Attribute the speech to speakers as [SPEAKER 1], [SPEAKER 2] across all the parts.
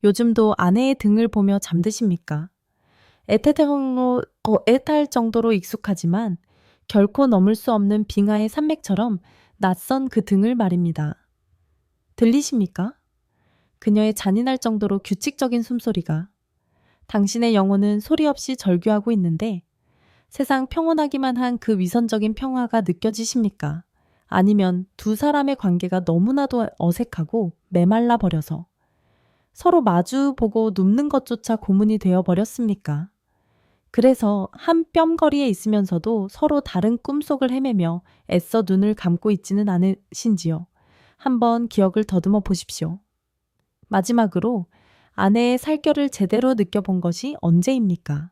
[SPEAKER 1] 요즘도 아내의 등을 보며 잠드십니까? 애탈 정도로 익숙하지만 결코 넘을 수 없는 빙하의 산맥처럼 낯선 그 등을 말입니다. 들리십니까? 그녀의 잔인할 정도로 규칙적인 숨소리가. 당신의 영혼은 소리 없이 절규하고 있는데 세상 평온하기만 한 그 위선적인 평화가 느껴지십니까? 아니면 두 사람의 관계가 너무나도 어색하고 메말라 버려서 서로 마주 보고 눕는 것조차 고문이 되어 버렸습니까? 그래서 한 뼘거리에 있으면서도 서로 다른 꿈속을 헤매며 애써 눈을 감고 있지는 않으신지요? 한번 기억을 더듬어 보십시오. 마지막으로 아내의 살결을 제대로 느껴본 것이 언제입니까?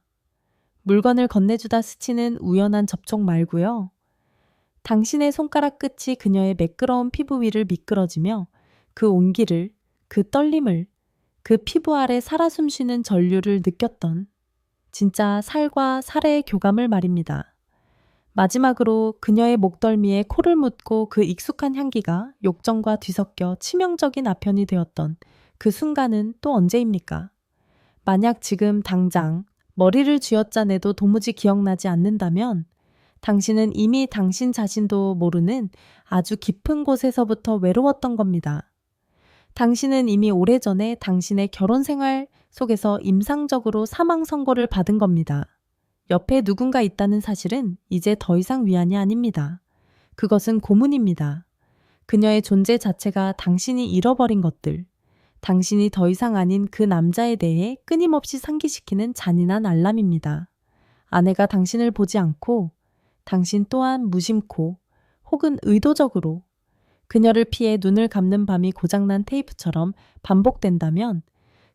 [SPEAKER 1] 물건을 건네주다 스치는 우연한 접촉 말고요. 당신의 손가락 끝이 그녀의 매끄러운 피부 위를 미끄러지며 그 온기를, 그 떨림을, 그 피부 아래 살아 숨쉬는 전류를 느꼈던 진짜 살과 살의 교감을 말입니다. 마지막으로 그녀의 목덜미에 코를 묻고 그 익숙한 향기가 욕정과 뒤섞여 치명적인 아편이 되었던 그 순간은 또 언제입니까? 만약 지금 당장 머리를 쥐어짜내도 도무지 기억나지 않는다면 당신은 이미 당신 자신도 모르는 아주 깊은 곳에서부터 외로웠던 겁니다. 당신은 이미 오래전에 당신의 결혼 생활 속에서 임상적으로 사망 선고를 받은 겁니다. 옆에 누군가 있다는 사실은 이제 더 이상 위안이 아닙니다. 그것은 고문입니다. 그녀의 존재 자체가 당신이 잃어버린 것들, 당신이 더 이상 아닌 그 남자에 대해 끊임없이 상기시키는 잔인한 알람입니다. 아내가 당신을 보지 않고 당신 또한 무심코 혹은 의도적으로 그녀를 피해 눈을 감는 밤이 고장난 테이프처럼 반복된다면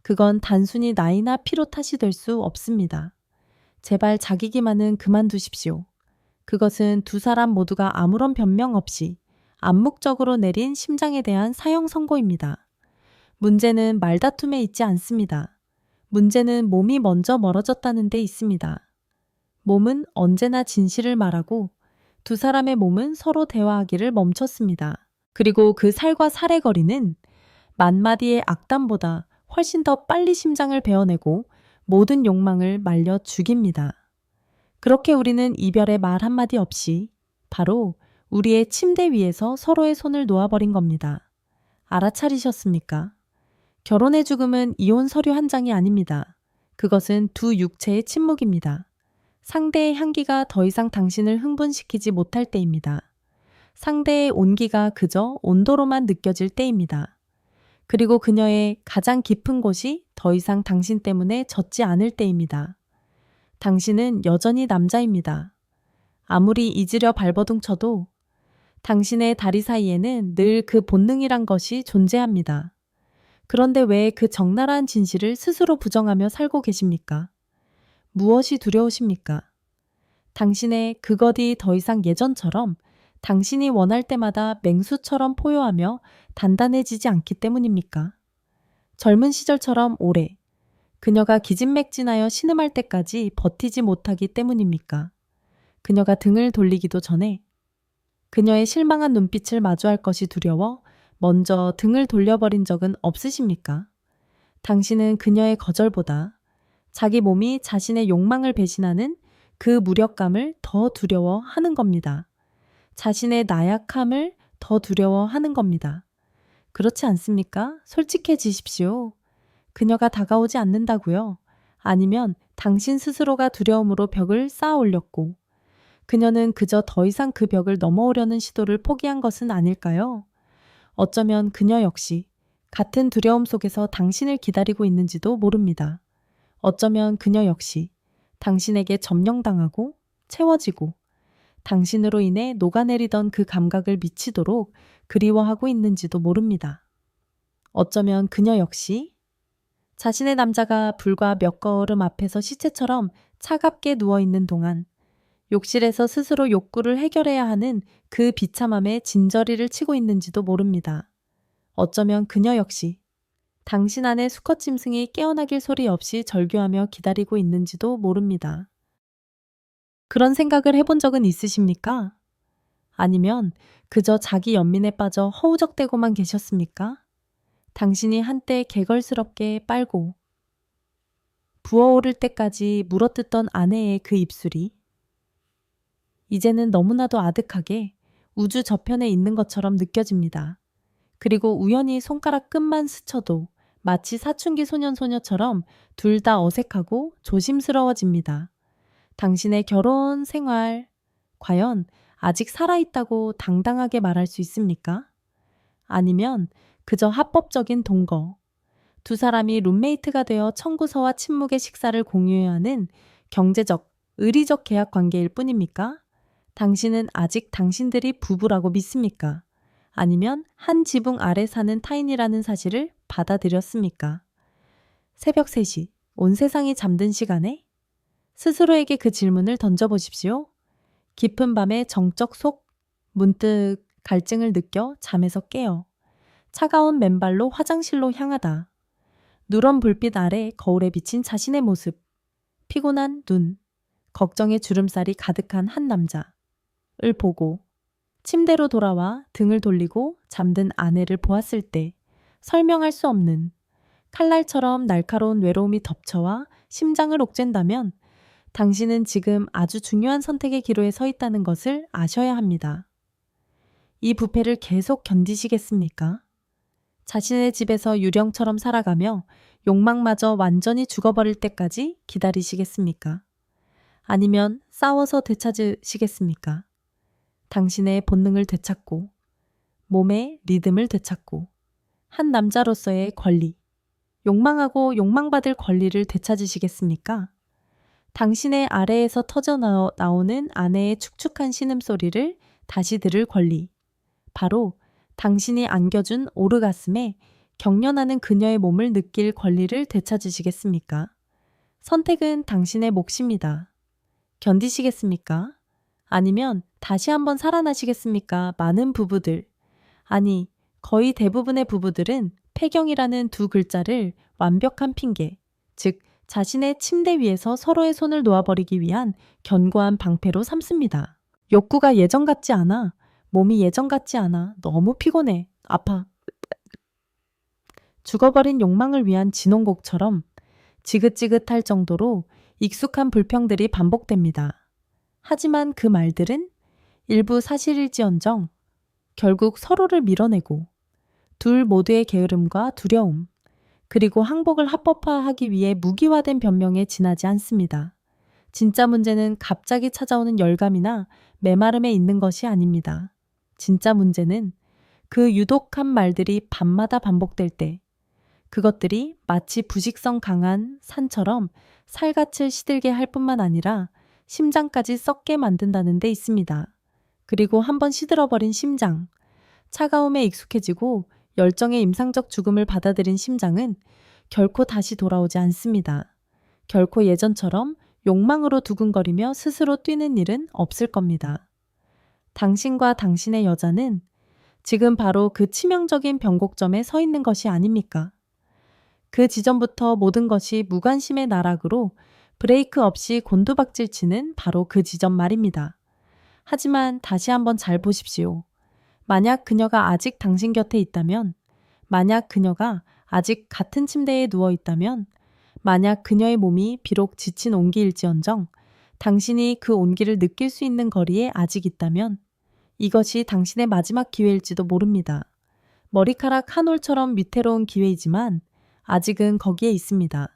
[SPEAKER 1] 그건 단순히 나이나 피로 탓이 될 수 없습니다. 제발 자기 기만은 그만두십시오. 그것은 두 사람 모두가 아무런 변명 없이 암묵적으로 내린 심장에 대한 사형 선고입니다. 문제는 말다툼에 있지 않습니다. 문제는 몸이 먼저 멀어졌다는 데 있습니다. 몸은 언제나 진실을 말하고 두 사람의 몸은 서로 대화하기를 멈췄습니다. 그리고 그 살과 살의 거리는 만마디의 악담보다 훨씬 더 빨리 심장을 베어내고 모든 욕망을 말려 죽입니다. 그렇게 우리는 이별의 말 한마디 없이 바로 우리의 침대 위에서 서로의 손을 놓아버린 겁니다. 알아차리셨습니까? 결혼의 죽음은 이혼 서류 한 장이 아닙니다. 그것은 두 육체의 침묵입니다. 상대의 향기가 더 이상 당신을 흥분시키지 못할 때입니다. 상대의 온기가 그저 온도로만 느껴질 때입니다. 그리고 그녀의 가장 깊은 곳이 더 이상 당신 때문에 젖지 않을 때입니다. 당신은 여전히 남자입니다. 아무리 잊으려 발버둥 쳐도 당신의 다리 사이에는 늘 그 본능이란 것이 존재합니다. 그런데 왜 그 적나라한 진실을 스스로 부정하며 살고 계십니까? 무엇이 두려우십니까? 당신의 그것이 더 이상 예전처럼 당신이 원할 때마다 맹수처럼 포효하며 단단해지지 않기 때문입니까? 젊은 시절처럼 오래 그녀가 기진맥진하여 신음할 때까지 버티지 못하기 때문입니까? 그녀가 등을 돌리기도 전에 그녀의 실망한 눈빛을 마주할 것이 두려워 먼저 등을 돌려버린 적은 없으십니까? 당신은 그녀의 거절보다 자기 몸이 자신의 욕망을 배신하는 그 무력감을 더 두려워하는 겁니다. 자신의 나약함을 더 두려워하는 겁니다. 그렇지 않습니까? 솔직해지십시오. 그녀가 다가오지 않는다고요? 아니면 당신 스스로가 두려움으로 벽을 쌓아 올렸고 그녀는 그저 더 이상 그 벽을 넘어오려는 시도를 포기한 것은 아닐까요? 어쩌면 그녀 역시 같은 두려움 속에서 당신을 기다리고 있는지도 모릅니다. 어쩌면 그녀 역시 당신에게 점령당하고 채워지고 당신으로 인해 녹아내리던 그 감각을 미치도록 그리워하고 있는지도 모릅니다. 어쩌면 그녀 역시 자신의 남자가 불과 몇 걸음 앞에서 시체처럼 차갑게 누워있는 동안 욕실에서 스스로 욕구를 해결해야 하는 그 비참함에 진저리를 치고 있는지도 모릅니다. 어쩌면 그녀 역시 당신 안의 수컷 짐승이 깨어나길 소리 없이 절규하며 기다리고 있는지도 모릅니다. 그런 생각을 해본 적은 있으십니까? 아니면 그저 자기 연민에 빠져 허우적대고만 계셨습니까? 당신이 한때 개걸스럽게 빨고 부어오를 때까지 물어뜯던 아내의 그 입술이 이제는 너무나도 아득하게 우주 저편에 있는 것처럼 느껴집니다. 그리고 우연히 손가락 끝만 스쳐도 마치 사춘기 소년소녀처럼 둘 다 어색하고 조심스러워집니다. 당신의 결혼 생활, 과연 아직 살아있다고 당당하게 말할 수 있습니까? 아니면 그저 합법적인 동거, 두 사람이 룸메이트가 되어 청구서와 침묵의 식사를 공유해야 하는 경제적, 의리적 계약 관계일 뿐입니까? 당신은 아직 당신들이 부부라고 믿습니까? 아니면 한 지붕 아래 사는 타인이라는 사실을 받아들였습니까? 새벽 3시, 온 세상이 잠든 시간에 스스로에게 그 질문을 던져보십시오. 깊은 밤의 정적 속 문득 갈증을 느껴 잠에서 깨어 차가운 맨발로 화장실로 향하다. 누런 불빛 아래 거울에 비친 자신의 모습, 피곤한 눈, 걱정의 주름살이 가득한 한 남자를 보고 침대로 돌아와 등을 돌리고 잠든 아내를 보았을 때 설명할 수 없는 칼날처럼 날카로운 외로움이 덮쳐와 심장을 옥죄다면 당신은 지금 아주 중요한 선택의 기로에 서 있다는 것을 아셔야 합니다. 이 부패를 계속 견디시겠습니까? 자신의 집에서 유령처럼 살아가며 욕망마저 완전히 죽어버릴 때까지 기다리시겠습니까? 아니면 싸워서 되찾으시겠습니까? 당신의 본능을 되찾고 몸의 리듬을 되찾고 한 남자로서의 권리, 욕망하고 욕망받을 권리를 되찾으시겠습니까? 당신의 아래에서 터져 나오는 아내의 축축한 신음소리를 다시 들을 권리, 바로 당신이 안겨준 오르가슴에 경련하는 그녀의 몸을 느낄 권리를 되찾으시겠습니까? 선택은 당신의 몫입니다. 견디시겠습니까? 아니면 다시 한번 살아나시겠습니까? 많은 부부들, 아니 거의 대부분의 부부들은 폐경이라는 두 글자를 완벽한 핑계, 즉 자신의 침대 위에서 서로의 손을 놓아버리기 위한 견고한 방패로 삼습니다. 욕구가 예전 같지 않아. 몸이 예전 같지 않아. 너무 피곤해. 아파. 죽어버린 욕망을 위한 진홍곡처럼 지긋지긋할 정도로 익숙한 불평들이 반복됩니다. 하지만 그 말들은 일부 사실일지언정 결국 서로를 밀어내고 둘 모두의 게으름과 두려움, 그리고 항복을 합법화하기 위해 무기화된 변명에 지나지 않습니다. 진짜 문제는 갑자기 찾아오는 열감이나 메마름에 있는 것이 아닙니다. 진짜 문제는 그 유독한 말들이 밤마다 반복될 때 그것들이 마치 부식성 강한 산처럼 살갗을 시들게 할 뿐만 아니라 심장까지 썩게 만든다는 데 있습니다. 그리고 한번 시들어버린 심장, 차가움에 익숙해지고 열정의 임상적 죽음을 받아들인 심장은 결코 다시 돌아오지 않습니다. 결코 예전처럼 욕망으로 두근거리며 스스로 뛰는 일은 없을 겁니다. 당신과 당신의 여자는 지금 바로 그 치명적인 변곡점에 서 있는 것이 아닙니까? 그 지점부터 모든 것이 무관심의 나락으로 브레이크 없이 곤두박질치는 바로 그 지점 말입니다. 하지만 다시 한번 잘 보십시오. 만약 그녀가 아직 당신 곁에 있다면, 만약 그녀가 아직 같은 침대에 누워 있다면, 만약 그녀의 몸이 비록 지친 온기일지언정 당신이 그 온기를 느낄 수 있는 거리에 아직 있다면 이것이 당신의 마지막 기회일지도 모릅니다. 머리카락 한 올처럼 위태로운 기회이지만 아직은 거기에 있습니다.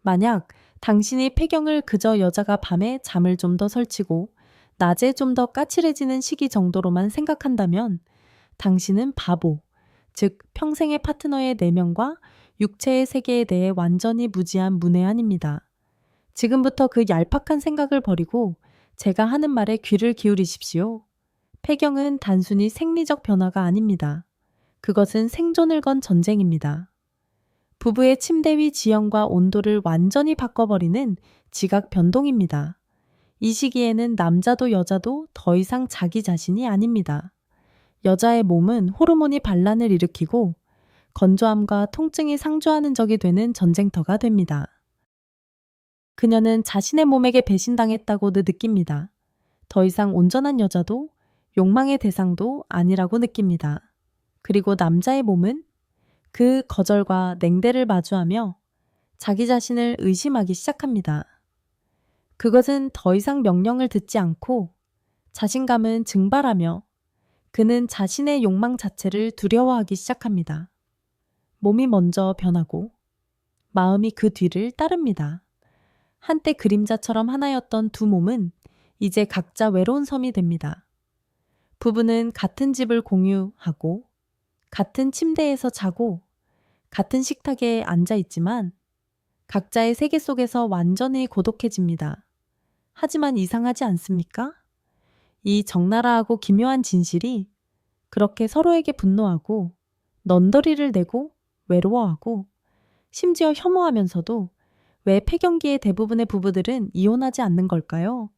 [SPEAKER 1] 만약 당신이 폐경을 그저 여자가 밤에 잠을 좀 더 설치고 낮에 좀 더 까칠해지는 시기 정도로만 생각한다면 당신은 바보, 즉 평생의 파트너의 내면과 육체의 세계에 대해 완전히 무지한 문외한입니다. 지금부터 그 얄팍한 생각을 버리고 제가 하는 말에 귀를 기울이십시오. 폐경은 단순히 생리적 변화가 아닙니다. 그것은 생존을 건 전쟁입니다. 부부의 침대 위 지형과 온도를 완전히 바꿔버리는 지각 변동입니다. 이 시기에는 남자도 여자도 더 이상 자기 자신이 아닙니다. 여자의 몸은 호르몬이 반란을 일으키고 건조함과 통증이 상조하는 적이 되는 전쟁터가 됩니다. 그녀는 자신의 몸에게 배신당했다고 느낍니다. 더 이상 온전한 여자도 욕망의 대상도 아니라고 느낍니다. 그리고 남자의 몸은 그 거절과 냉대를 마주하며 자기 자신을 의심하기 시작합니다. 그것은 더 이상 명령을 듣지 않고 자신감은 증발하며 그는 자신의 욕망 자체를 두려워하기 시작합니다. 몸이 먼저 변하고 마음이 그 뒤를 따릅니다. 한때 그림자처럼 하나였던 두 몸은 이제 각자 외로운 섬이 됩니다. 부부는 같은 집을 공유하고 같은 침대에서 자고 같은 식탁에 앉아 있지만 각자의 세계 속에서 완전히 고독해집니다. 하지만 이상하지 않습니까? 이 적나라하고 기묘한 진실이 그렇게 서로에게 분노하고 넌더리를 내고 외로워하고 심지어 혐오하면서도 왜 폐경기의 대부분의 부부들은 이혼하지 않는 걸까요?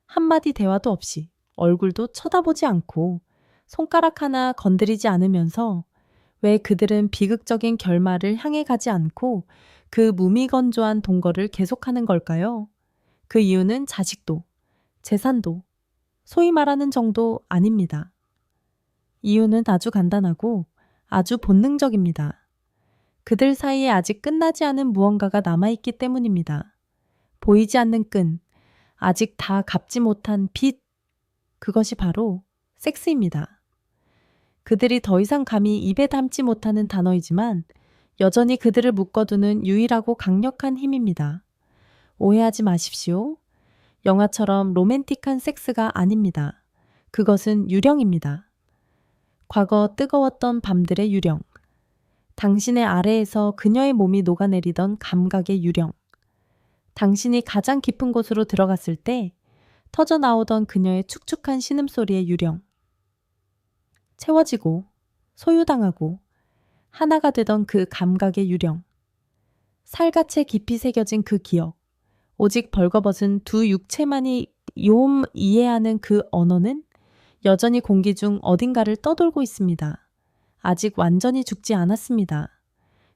[SPEAKER 1] 한마디 대화도 없이 얼굴도 쳐다보지 않고 손가락 하나 건드리지 않으면서 왜 그들은 비극적인 결말을 향해 가지 않고 그 무미건조한 동거를 계속하는 걸까요? 그 이유는 자식도, 재산도, 소위 말하는 정도 아닙니다. 이유는 아주 간단하고 아주 본능적입니다. 그들 사이에 아직 끝나지 않은 무언가가 남아있기 때문입니다. 보이지 않는 끈, 아직 다 갚지 못한 빚, 그것이 바로 섹스입니다. 그들이 더 이상 감히 입에 담지 못하는 단어이지만 여전히 그들을 묶어두는 유일하고 강력한 힘입니다. 오해하지 마십시오. 영화처럼 로맨틱한 섹스가 아닙니다. 그것은 유령입니다. 과거 뜨거웠던 밤들의 유령. 당신의 아래에서 그녀의 몸이 녹아내리던 감각의 유령. 당신이 가장 깊은 곳으로 들어갔을 때 터져 나오던 그녀의 축축한 신음소리의 유령. 채워지고 소유당하고 하나가 되던 그 감각의 유령. 살갗에 깊이 새겨진 그 기억. 오직 벌거벗은 두 육체만이 이해하는 그 언어는 여전히 공기 중 어딘가를 떠돌고 있습니다. 아직 완전히 죽지 않았습니다.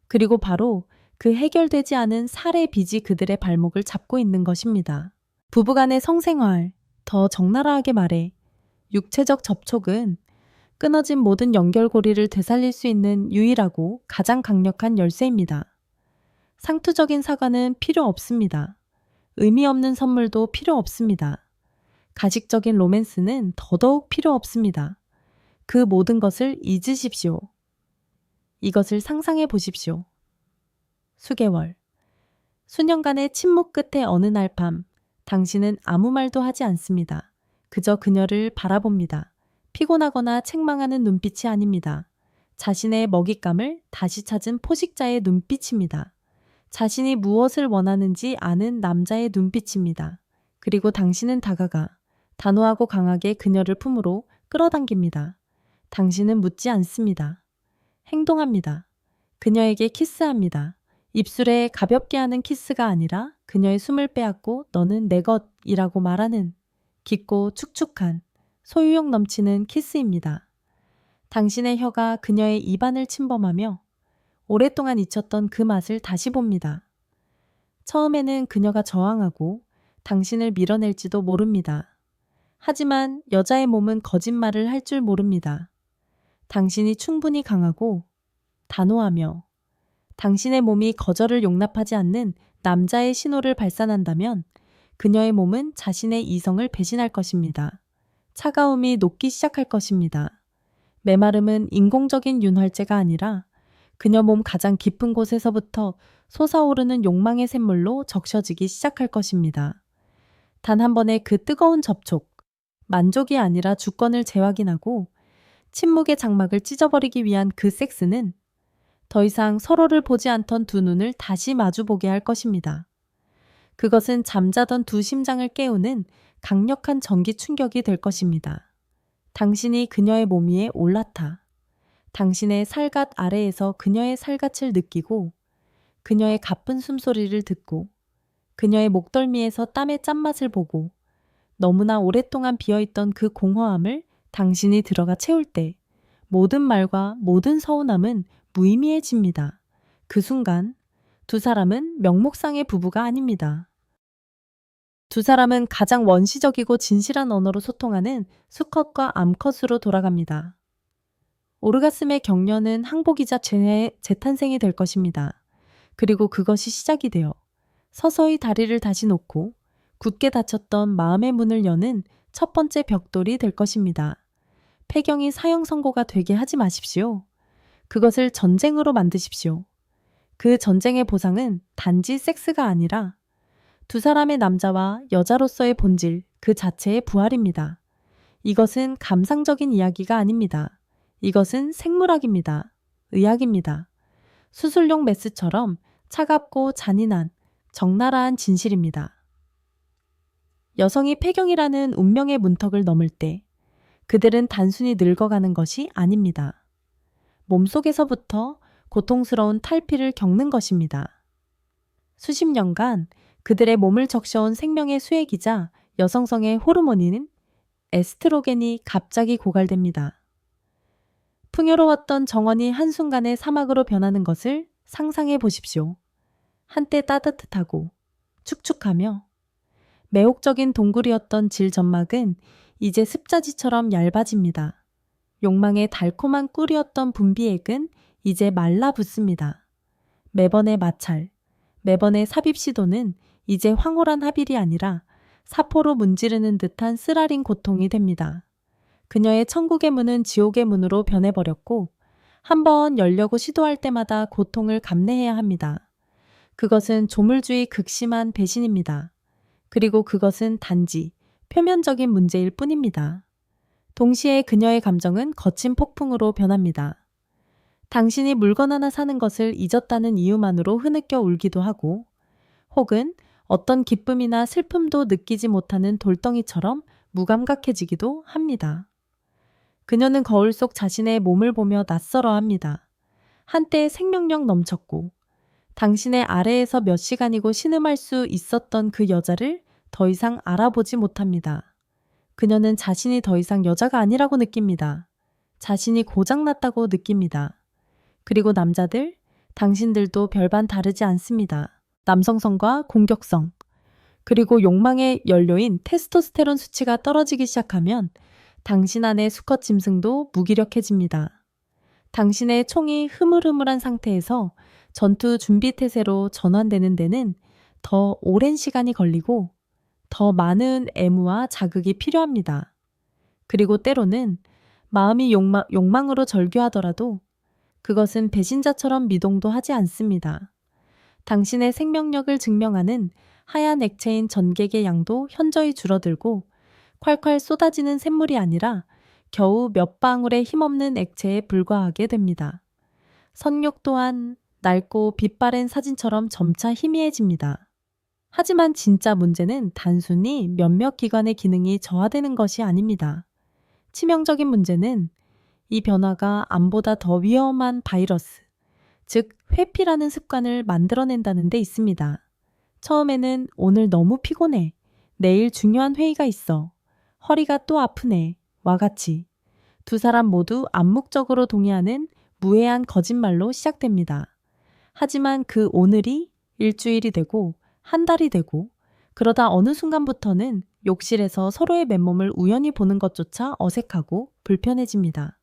[SPEAKER 1] 그리고 바로 그 해결되지 않은 살의 빚이 그들의 발목을 잡고 있는 것입니다. 부부간의 성생활, 더 적나라하게 말해 육체적 접촉은 끊어진 모든 연결고리를 되살릴 수 있는 유일하고 가장 강력한 열쇠입니다. 상투적인 사과는 필요 없습니다. 의미 없는 선물도 필요 없습니다. 가식적인 로맨스는 더더욱 필요 없습니다. 그 모든 것을 잊으십시오. 이것을 상상해 보십시오. 수개월. 수년간의 침묵 끝에 어느 날 밤, 당신은 아무 말도 하지 않습니다. 그저 그녀를 바라봅니다. 피곤하거나 책망하는 눈빛이 아닙니다. 자신의 먹잇감을 다시 찾은 포식자의 눈빛입니다. 자신이 무엇을 원하는지 아는 남자의 눈빛입니다. 그리고 당신은 다가가 단호하고 강하게 그녀를 품으로 끌어당깁니다. 당신은 묻지 않습니다. 행동합니다. 그녀에게 키스합니다. 입술에 가볍게 하는 키스가 아니라 그녀의 숨을 빼앗고 너는 내 것이라고 말하는 깊고 축축한 소유욕 넘치는 키스입니다. 당신의 혀가 그녀의 입안을 침범하며 오랫동안 잊혔던 그 맛을 다시 봅니다. 처음에는 그녀가 저항하고 당신을 밀어낼지도 모릅니다. 하지만 여자의 몸은 거짓말을 할 줄 모릅니다. 당신이 충분히 강하고 단호하며 당신의 몸이 거절을 용납하지 않는 남자의 신호를 발산한다면 그녀의 몸은 자신의 이성을 배신할 것입니다. 차가움이 녹기 시작할 것입니다. 메마름은 인공적인 윤활제가 아니라 그녀 몸 가장 깊은 곳에서부터 솟아오르는 욕망의 샘물로 적셔지기 시작할 것입니다. 단 한 번의 그 뜨거운 접촉, 만족이 아니라 주권을 재확인하고 침묵의 장막을 찢어버리기 위한 그 섹스는 더 이상 서로를 보지 않던 두 눈을 다시 마주보게 할 것입니다. 그것은 잠자던 두 심장을 깨우는 강력한 전기 충격이 될 것입니다. 당신이 그녀의 몸 위에 올라타 당신의 살갗 아래에서 그녀의 살갗을 느끼고 그녀의 가쁜 숨소리를 듣고 그녀의 목덜미에서 땀의 짠맛을 보고 너무나 오랫동안 비어있던 그 공허함을 당신이 들어가 채울 때 모든 말과 모든 서운함은 무의미해집니다. 그 순간 두 사람은 명목상의 부부가 아닙니다. 두 사람은 가장 원시적이고 진실한 언어로 소통하는 수컷과 암컷으로 돌아갑니다. 오르가슴의 격려는 항복이자 재탄생이 될 것입니다. 그리고 그것이 시작이 되어 서서히 다리를 다시 놓고 굳게 닫혔던 마음의 문을 여는 첫 번째 벽돌이 될 것입니다. 폐경이 사형 선고가 되게 하지 마십시오. 그것을 전쟁으로 만드십시오. 그 전쟁의 보상은 단지 섹스가 아니라 두 사람의 남자와 여자로서의 본질 그 자체의 부활입니다. 이것은 감상적인 이야기가 아닙니다. 이것은 생물학입니다. 의학입니다. 수술용 메스처럼 차갑고 잔인한 적나라한 진실입니다. 여성이 폐경이라는 운명의 문턱을 넘을 때 그들은 단순히 늙어가는 것이 아닙니다. 몸속에서부터 고통스러운 탈피를 겪는 것입니다. 수십 년간 그들의 몸을 적셔온 생명의 수액이자 여성성의 호르몬인 에스트로겐이 갑자기 고갈됩니다. 풍요로웠던 정원이 한순간에 사막으로 변하는 것을 상상해 보십시오. 한때 따뜻하고 축축하며 매혹적인 동굴이었던 질점막은 이제 습자지처럼 얇아집니다. 욕망의 달콤한 꿀이었던 분비액은 이제 말라붙습니다. 매번의 마찰, 매번의 삽입 시도는 이제 황홀한 합일이 아니라 사포로 문지르는 듯한 쓰라린 고통이 됩니다. 그녀의 천국의 문은 지옥의 문으로 변해버렸고 한번 열려고 시도할 때마다 고통을 감내해야 합니다. 그것은 조물주의 극심한 배신입니다. 그리고 그것은 단지 표면적인 문제일 뿐입니다. 동시에 그녀의 감정은 거친 폭풍으로 변합니다. 당신이 물건 하나 사는 것을 잊었다는 이유만으로 흐느껴 울기도 하고 혹은 어떤 기쁨이나 슬픔도 느끼지 못하는 돌덩이처럼 무감각해지기도 합니다. 그녀는 거울 속 자신의 몸을 보며 낯설어합니다. 한때 생명력 넘쳤고 당신의 아래에서 몇 시간이고 신음할 수 있었던 그 여자를 더 이상 알아보지 못합니다. 그녀는 자신이 더 이상 여자가 아니라고 느낍니다. 자신이 고장났다고 느낍니다. 그리고 남자들, 당신들도 별반 다르지 않습니다. 남성성과 공격성, 그리고 욕망의 연료인 테스토스테론 수치가 떨어지기 시작하면 당신 안의 수컷 짐승도 무기력해집니다. 당신의 총이 흐물흐물한 상태에서 전투 준비 태세로 전환되는 데는 더 오랜 시간이 걸리고 더 많은 애무와 자극이 필요합니다. 그리고 때로는 마음이 욕망으로 절규하더라도 그것은 배신자처럼 미동도 하지 않습니다. 당신의 생명력을 증명하는 하얀 액체인 전객의 양도 현저히 줄어들고 콸콸 쏟아지는 샘물이 아니라 겨우 몇 방울의 힘없는 액체에 불과하게 됩니다. 성욕 또한 낡고 빛바랜 사진처럼 점차 희미해집니다. 하지만 진짜 문제는 단순히 몇몇 기관의 기능이 저하되는 것이 아닙니다. 치명적인 문제는 이 변화가 암보다 더 위험한 바이러스, 즉 회피라는 습관을 만들어낸다는 데 있습니다. 처음에는 오늘 너무 피곤해, 내일 중요한 회의가 있어, 허리가 또 아프네, 와 같이 두 사람 모두 암묵적으로 동의하는 무해한 거짓말로 시작됩니다. 하지만 그 오늘이 일주일이 되고 한 달이 되고 그러다 어느 순간부터는 욕실에서 서로의 맨몸을 우연히 보는 것조차 어색하고 불편해집니다.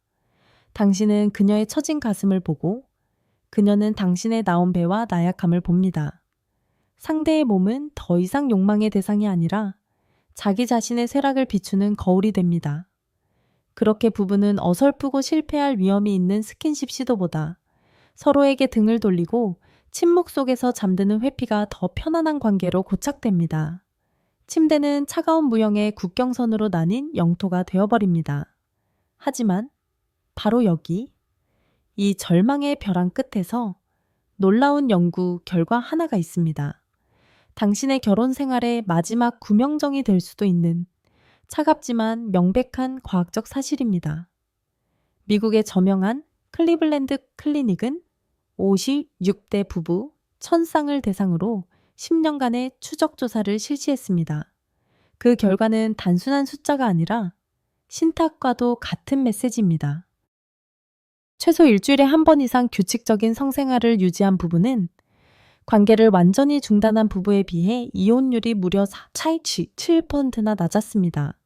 [SPEAKER 1] 당신은 그녀의 처진 가슴을 보고 그녀는 당신의 나온 배와 나약함을 봅니다. 상대의 몸은 더 이상 욕망의 대상이 아니라 자기 자신의 쇠락을 비추는 거울이 됩니다. 그렇게 부부는 어설프고 실패할 위험이 있는 스킨십 시도보다 서로에게 등을 돌리고 침묵 속에서 잠드는 회피가 더 편안한 관계로 고착됩니다. 침대는 차가운 무형의 국경선으로 나뉜 영토가 되어버립니다. 하지만 바로 여기, 이 절망의 벼랑 끝에서 놀라운 연구 결과 하나가 있습니다. 당신의 결혼 생활의 마지막 구명정이 될 수도 있는 차갑지만 명백한 과학적 사실입니다. 미국의 저명한 클리블랜드 클리닉은 56대 부부 1000쌍을 대상으로 10년간의 추적 조사를 실시했습니다. 그 결과는 단순한 숫자가 아니라 신탁과도 같은 메시지입니다. 최소 일주일에 한 번 이상 규칙적인 성생활을 유지한 부부는 관계를 완전히 중단한 부부에 비해 이혼율이 무려 7%나 낮았습니다.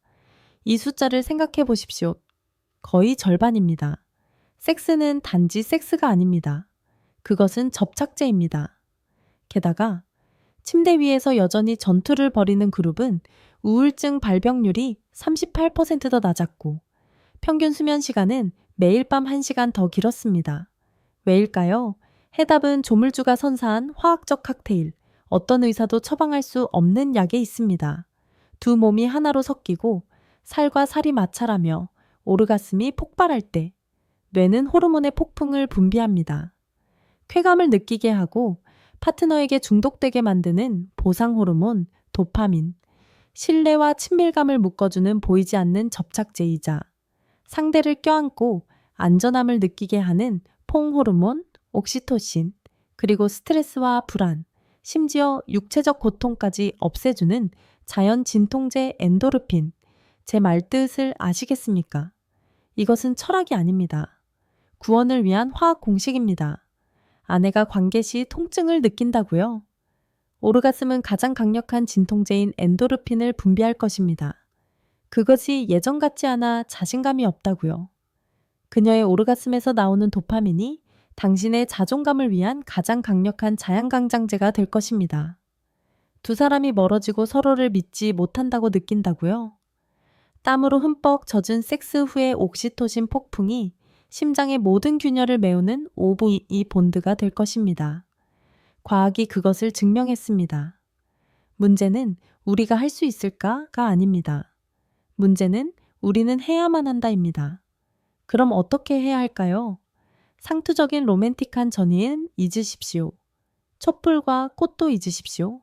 [SPEAKER 1] 이 숫자를 생각해 보십시오. 거의 절반입니다. 섹스는 단지 섹스가 아닙니다. 그것은 접착제입니다. 게다가 침대 위에서 여전히 전투를 벌이는 그룹은 우울증 발병률이 38% 더 낮았고 평균 수면 시간은 매일 밤 1시간 더 길었습니다. 왜일까요? 해답은 조물주가 선사한 화학적 칵테일, 어떤 의사도 처방할 수 없는 약에 있습니다. 두 몸이 하나로 섞이고 살과 살이 마찰하며 오르가슴이 폭발할 때 뇌는 호르몬의 폭풍을 분비합니다. 쾌감을 느끼게 하고 파트너에게 중독되게 만드는 보상 호르몬, 도파민, 신뢰와 친밀감을 묶어주는 보이지 않는 접착제이자 상대를 껴안고 안전함을 느끼게 하는 퐁 호르몬, 옥시토신, 그리고 스트레스와 불안, 심지어 육체적 고통까지 없애주는 자연 진통제 엔도르핀. 제 말뜻을 아시겠습니까? 이것은 철학이 아닙니다. 구원을 위한 화학 공식입니다. 아내가 관계 시 통증을 느낀다고요? 오르가슴은 가장 강력한 진통제인 엔도르핀을 분비할 것입니다. 그것이 예전 같지 않아 자신감이 없다고요. 그녀의 오르가슴에서 나오는 도파민이 당신의 자존감을 위한 가장 강력한 자양강장제가 될 것입니다. 두 사람이 멀어지고 서로를 믿지 못한다고 느낀다고요? 땀으로 흠뻑 젖은 섹스 후의 옥시토신 폭풍이 심장의 모든 균열을 메우는 오브이 본드가 될 것입니다. 과학이 그것을 증명했습니다. 문제는 우리가 할 수 있을까가 아닙니다. 문제는 우리는 해야만 한다입니다. 그럼 어떻게 해야 할까요? 상투적인 로맨틱한 전의는 잊으십시오. 촛불과 꽃도 잊으십시오.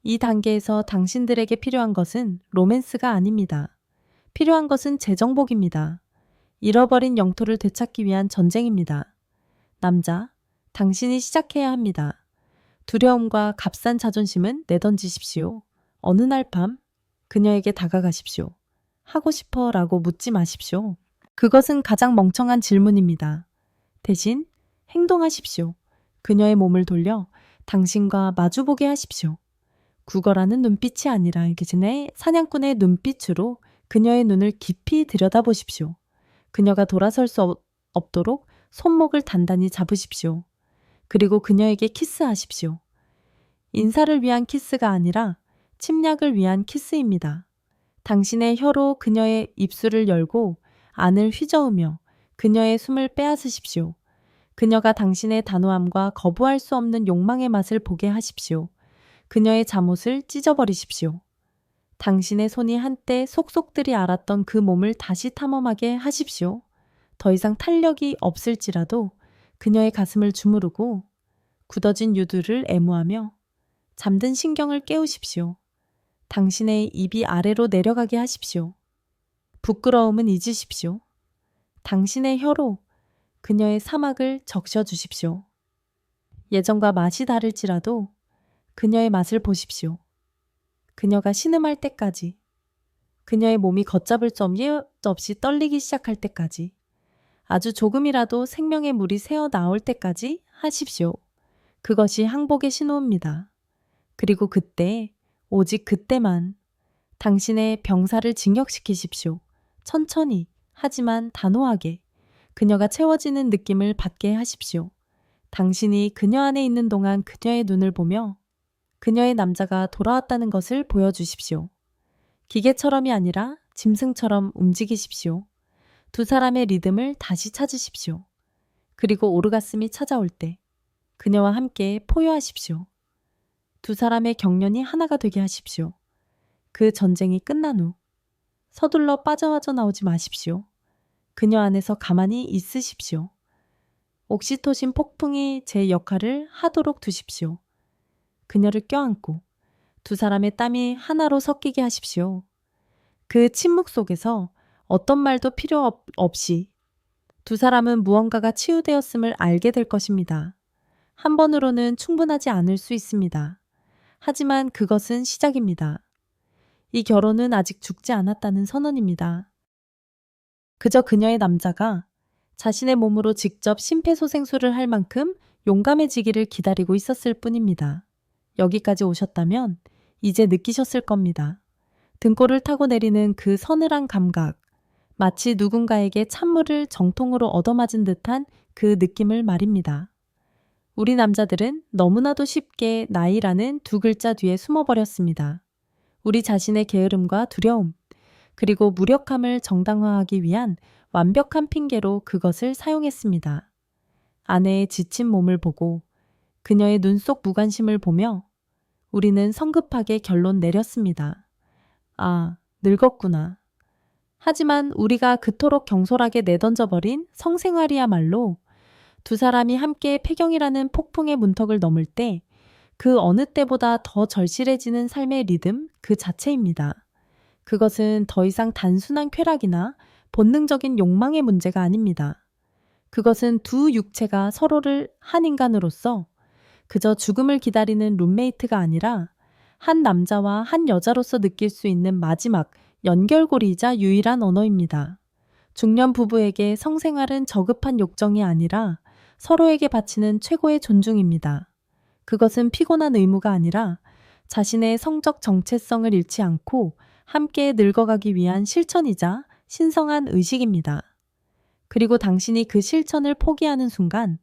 [SPEAKER 1] 이 단계에서 당신들에게 필요한 것은 로맨스가 아닙니다. 필요한 것은 재정복입니다. 잃어버린 영토를 되찾기 위한 전쟁입니다. 남자, 당신이 시작해야 합니다. 두려움과 값싼 자존심은 내던지십시오. 어느 날 밤 그녀에게 다가가십시오. 하고 싶어 라고 묻지 마십시오. 그것은 가장 멍청한 질문입니다. 대신 행동하십시오. 그녀의 몸을 돌려 당신과 마주보게 하십시오. 구걸하는 눈빛이 아니라 그전의 사냥꾼의 눈빛으로 그녀의 눈을 깊이 들여다보십시오. 그녀가 돌아설 수 없도록 손목을 단단히 잡으십시오. 그리고 그녀에게 키스하십시오. 인사를 위한 키스가 아니라 침략을 위한 키스입니다. 당신의 혀로 그녀의 입술을 열고 안을 휘저으며 그녀의 숨을 빼앗으십시오. 그녀가 당신의 단호함과 거부할 수 없는 욕망의 맛을 보게 하십시오. 그녀의 잠옷을 찢어버리십시오. 당신의 손이 한때 속속들이 앓았던 그 몸을 다시 탐험하게 하십시오. 더 이상 탄력이 없을지라도 그녀의 가슴을 주무르고 굳어진 유두를 애무하며 잠든 신경을 깨우십시오. 당신의 입이 아래로 내려가게 하십시오. 부끄러움은 잊으십시오. 당신의 혀로 그녀의 사막을 적셔주십시오. 예전과 맛이 다를지라도 그녀의 맛을 보십시오. 그녀가 신음할 때까지, 그녀의 몸이 걷잡을 수 없이 떨리기 시작할 때까지, 아주 조금이라도 생명의 물이 새어 나올 때까지 하십시오. 그것이 항복의 신호입니다. 그리고 그때, 오직 그때만 당신의 병사를 징역시키십시오. 천천히, 하지만 단호하게 그녀가 채워지는 느낌을 받게 하십시오. 당신이 그녀 안에 있는 동안 그녀의 눈을 보며 그녀의 남자가 돌아왔다는 것을 보여주십시오. 기계처럼이 아니라 짐승처럼 움직이십시오. 두 사람의 리듬을 다시 찾으십시오. 그리고 오르가슴이 찾아올 때 그녀와 함께 포효하십시오. 두 사람의 경련이 하나가 되게 하십시오. 그 전쟁이 끝난 후 서둘러 빠져나오지 나오지 마십시오. 그녀 안에서 가만히 있으십시오. 옥시토신 폭풍이 제 역할을 하도록 두십시오. 그녀를 껴안고 두 사람의 땀이 하나로 섞이게 하십시오. 그 침묵 속에서 어떤 말도 필요 없이 두 사람은 무언가가 치유되었음을 알게 될 것입니다. 한 번으로는 충분하지 않을 수 있습니다. 하지만 그것은 시작입니다. 이 결혼은 아직 죽지 않았다는 선언입니다. 그저 그녀의 남자가 자신의 몸으로 직접 심폐소생술을 할 만큼 용감해지기를 기다리고 있었을 뿐입니다. 여기까지 오셨다면 이제 느끼셨을 겁니다. 등골을 타고 내리는 그 서늘한 감각, 마치 누군가에게 찬물을 정통으로 얻어맞은 듯한 그 느낌을 말입니다. 우리 남자들은 너무나도 쉽게 나이라는 두 글자 뒤에 숨어버렸습니다. 우리 자신의 게으름과 두려움, 그리고 무력함을 정당화하기 위한 완벽한 핑계로 그것을 사용했습니다. 아내의 지친 몸을 보고 그녀의 눈 속 무관심을 보며 우리는 성급하게 결론 내렸습니다. 아, 늙었구나. 하지만 우리가 그토록 경솔하게 내던져버린 성생활이야말로 두 사람이 함께 폐경이라는 폭풍의 문턱을 넘을 때 그 어느 때보다 더 절실해지는 삶의 리듬 그 자체입니다. 그것은 더 이상 단순한 쾌락이나 본능적인 욕망의 문제가 아닙니다. 그것은 두 육체가 서로를 한 인간으로서 그저 죽음을 기다리는 룸메이트가 아니라 한 남자와 한 여자로서 느낄 수 있는 마지막 연결고리이자 유일한 언어입니다. 중년 부부에게 성생활은 저급한 욕정이 아니라 서로에게 바치는 최고의 존중입니다. 그것은 피곤한 의무가 아니라 자신의 성적 정체성을 잃지 않고 함께 늙어가기 위한 실천이자 신성한 의식입니다. 그리고 당신이 그 실천을 포기하는 순간,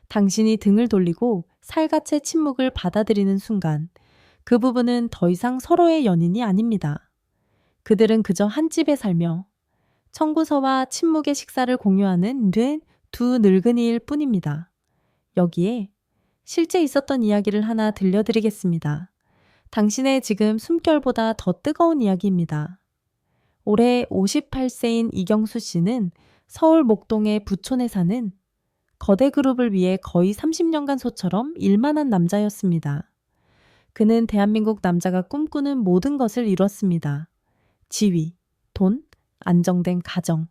[SPEAKER 1] 당신이 등을 돌리고 살갗의 침묵을 받아들이는 순간, 그 부부는 더 이상 서로의 연인이 아닙니다. 그들은 그저 한 집에 살며 청구서와 침묵의 식사를 공유하는 두 늙은이일 뿐입니다. 여기에 실제 있었던 이야기를 하나 들려드리겠습니다. 당신의 지금 숨결보다 더 뜨거운 이야기입니다. 올해 58세인 이경수 씨는 서울 목동의 부촌에 사는 거대 그룹을 위해 거의 30년간 소처럼 일만 한 남자였습니다. 그는 대한민국 남자가 꿈꾸는 모든 것을 이뤘습니다. 지위, 돈, 안정된 가정,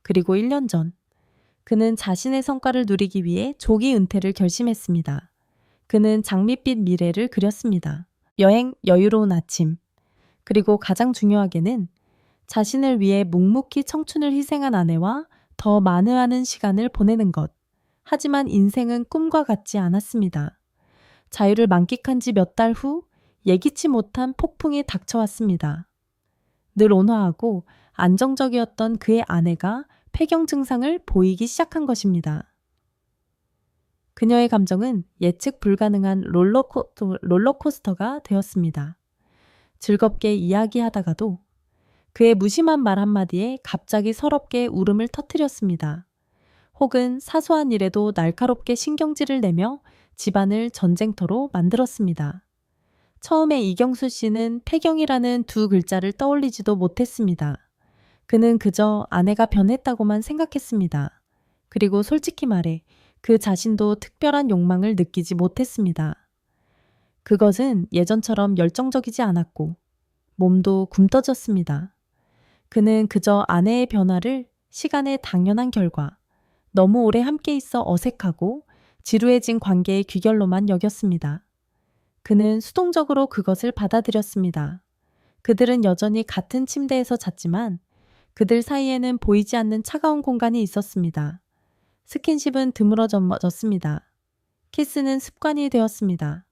[SPEAKER 1] 그리고 1년 전 그는 자신의 성과를 누리기 위해 조기 은퇴를 결심했습니다. 그는 장밋빛 미래를 그렸습니다. 여행, 여유로운 아침, 그리고 가장 중요하게는 자신을 위해 묵묵히 청춘을 희생한 아내와 더 만회하는 시간을 보내는 것. 하지만 인생은 꿈과 같지 않았습니다. 자유를 만끽한 지 몇 달 후 예기치 못한 폭풍이 닥쳐왔습니다. 늘 온화하고 안정적이었던 그의 아내가 폐경 증상을 보이기 시작한 것입니다. 그녀의 감정은 예측 불가능한 롤러코스터가 되었습니다. 즐겁게 이야기하다가도 그의 무심한 말 한마디에 갑자기 서럽게 울음을 터뜨렸습니다. 혹은 사소한 일에도 날카롭게 신경질을 내며 집안을 전쟁터로 만들었습니다. 처음에 이경수 씨는 폐경이라는 두 글자를 떠올리지도 못했습니다. 그는 그저 아내가 변했다고만 생각했습니다. 그리고 솔직히 말해 그 자신도 특별한 욕망을 느끼지 못했습니다. 그것은 예전처럼 열정적이지 않았고 몸도 굼떠졌습니다. 그는 그저 아내의 변화를 시간의 당연한 결과, 너무 오래 함께 있어 어색하고 지루해진 관계의 귀결로만 여겼습니다. 그는 수동적으로 그것을 받아들였습니다. 그들은 여전히 같은 침대에서 잤지만 그들 사이에는 보이지 않는 차가운 공간이 있었습니다. 스킨십은 드물어졌습니다. 키스는 습관이 되었습니다.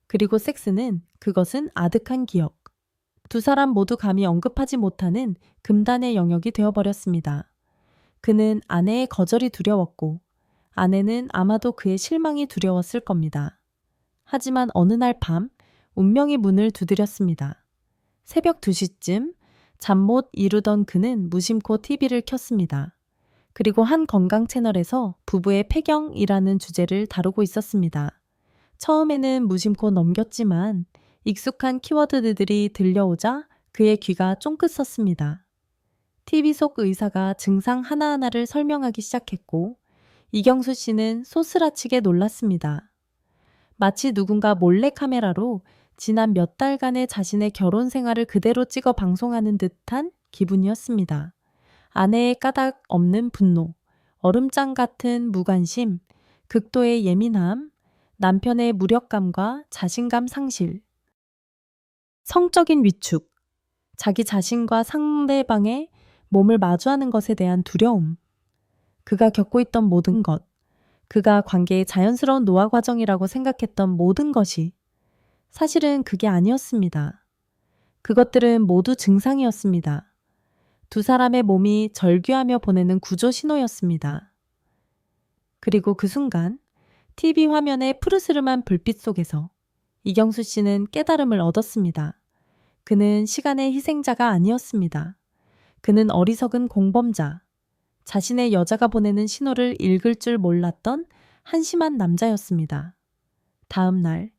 [SPEAKER 1] 그리고 섹스는 그것은 아득한 기억. 두 사람 모두 감히 언급하지 못하는 금단의 영역이 되어버렸습니다. 그는 아내의 거절이 두려웠고 아내는 아마도 그의 실망이 두려웠을 겁니다. 하지만 어느 날 밤 운명이 문을 두드렸습니다. 새벽 2시쯤 잠 못 이루던 그는 무심코 TV를 켰습니다. 그리고 한 건강 채널에서 부부의 폐경이라는 주제를 다루고 있었습니다. 처음에는 무심코 넘겼지만 익숙한 키워드들이 들려오자 그의 귀가 쫑긋 섰습니다. TV 속 의사가 증상 하나하나를 설명하기 시작했고 이경수 씨는 소스라치게 놀랐습니다. 마치 누군가 몰래카메라로 지난 몇 달간의 자신의 결혼 생활을 그대로 찍어 방송하는 듯한 기분이었습니다. 아내의 까닭 없는 분노, 얼음장 같은 무관심, 극도의 예민함, 남편의 무력감과 자신감 상실, 성적인 위축, 자기 자신과 상대방의 몸을 마주하는 것에 대한 두려움, 그가 겪고 있던 모든 것, 그가 관계의 자연스러운 노화 과정이라고 생각했던 모든 것이 사실은 그게 아니었습니다. 그것들은 모두 증상이었습니다. 두 사람의 몸이 절규하며 보내는 구조 신호였습니다. 그리고 그 순간 TV 화면의 푸르스름한 불빛 속에서 이경수 씨는 깨달음을 얻었습니다. 그는 시간의 희생자가 아니었습니다. 그는 어리석은 공범자, 자신의 여자가 보내는 신호를 읽을 줄 몰랐던 한심한 남자였습니다. 다음 날,